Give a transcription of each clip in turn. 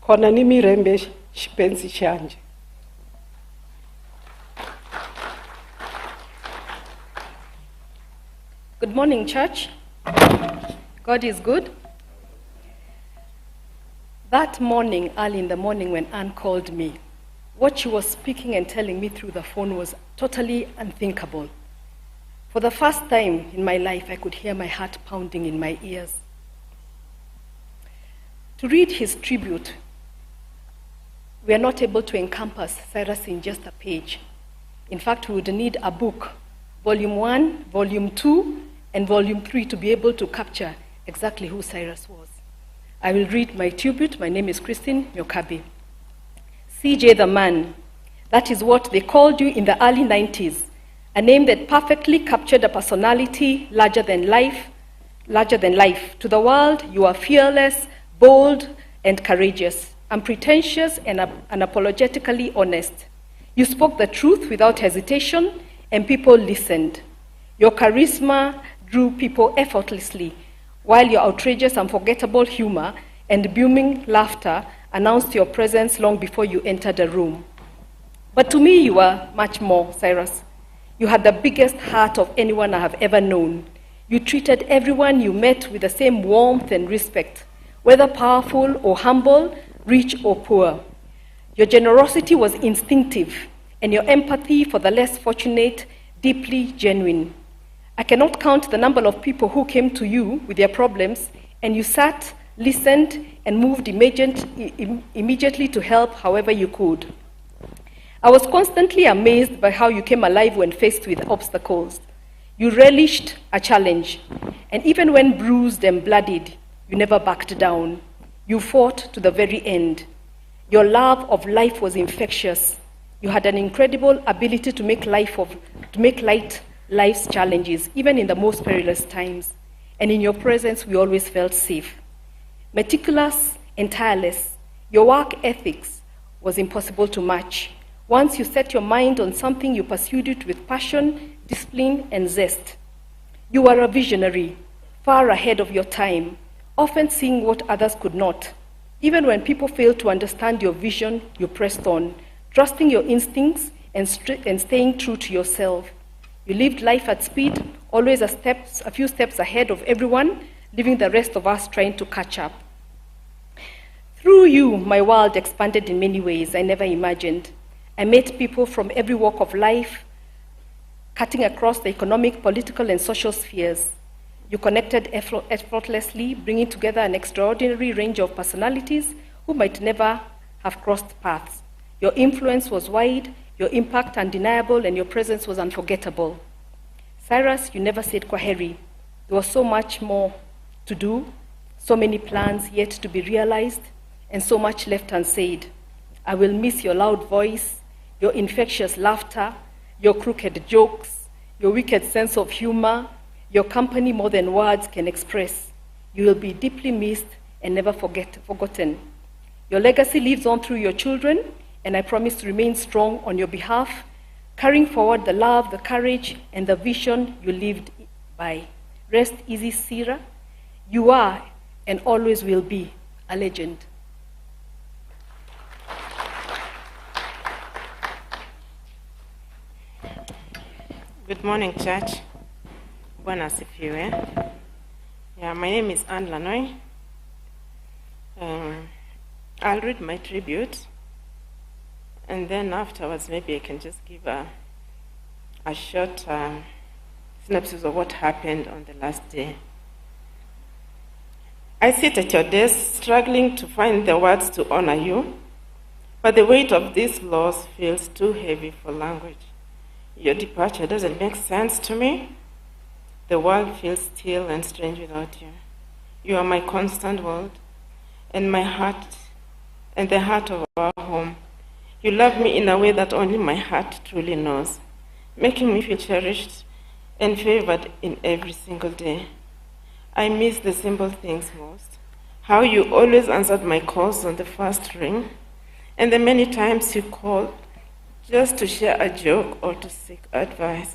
khona nimirembe xipenzi xanje. Good morning, church. God is good. That morning, early in the morning when Anne called me, what she was speaking and telling me through the phone was totally unthinkable. For the first time in my life, I could hear my heart pounding in my ears. To read his tribute, we are not able to encompass Cyrus in just a page. In fact, we would need a book, Volume 1, Volume 2, and Volume 3 to be able to capture exactly who Cyrus was. I will read my tribute. My name is Nyokabi. CJ the man, that is what they called you in the early 90s, a name that perfectly captured a personality larger than life. To the world, you are fearless, bold, and courageous, unpretentious, and unapologetically honest. You spoke the truth without hesitation, and people listened. Your charisma drew people effortlessly, while your outrageous, unforgettable humor and booming laughter announced your presence long before you entered the room. But to me, you were much more, Cyrus. You had the biggest heart of anyone I have ever known. You treated everyone you met with the same warmth and respect, whether powerful or humble, rich or poor. Your generosity was instinctive, and your empathy for the less fortunate, deeply genuine. I cannot count the number of people who came to you with their problems, and you sat, listened, and moved immediately to help however you could. I was constantly amazed by how you came alive when faced with obstacles. You relished a challenge, and even when bruised and bloodied, you never backed down. You fought to the very end. Your love of life was infectious. You had an incredible ability to make light life's challenges, even in the most perilous times. And in your presence, we always felt safe. Meticulous and tireless, your work ethics was impossible to match. Once you set your mind on something, you pursued it with passion, discipline, and zest. You were a visionary, far ahead of your time, often seeing what others could not. Even when people failed to understand your vision, you pressed on, trusting your instincts and staying true to yourself. You lived life at speed, always a few steps ahead of everyone, leaving the rest of us trying to catch up. Through you, my world expanded in many ways I never imagined. I met people from every walk of life, cutting across the economic, political, and social spheres. You connected effortlessly, bringing together an extraordinary range of personalities who might never have crossed paths. Your influence was wide, your impact undeniable, and your presence was unforgettable. Cyrus, you never said kwaheri. There was so much more to do, so many plans yet to be realized, and so much left unsaid. I will miss your loud voice, your infectious laughter, your crooked jokes, your wicked sense of humor, your company more than words can express. You will be deeply missed and never forgotten. Your legacy lives on through your children, and I promise to remain strong on your behalf, carrying forward the love, the courage, and the vision you lived by. Rest easy, Sira. You are and always will be a legend. Good morning, church. Bwana asifiwe. Yeah, my name is Anne Lanoy. I'll read my tribute, and then afterwards maybe I can just give a short synopsis of what happened on the last day. I sit at your desk struggling to find the words to honor you, but the weight of this loss feels too heavy for language. Your departure doesn't make sense to me. The world feels still and strange without you. You are my constant world, and my heart, and the heart of our home. You love me in a way that only my heart truly knows, making me feel cherished and favored in every single day. I miss the simple things most. How you always answered my calls on the first ring, and the many times you called just to share a joke or to seek advice.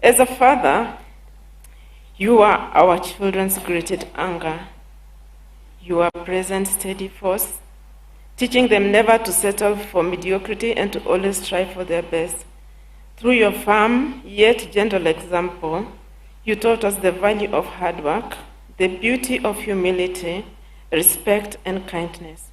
As a father, you are our children's greatest anger. You are present, steady force, teaching them never to settle for mediocrity and to always strive for their best. Through your firm yet gentle example, you taught us the value of hard work, the beauty of humility, respect, and kindness.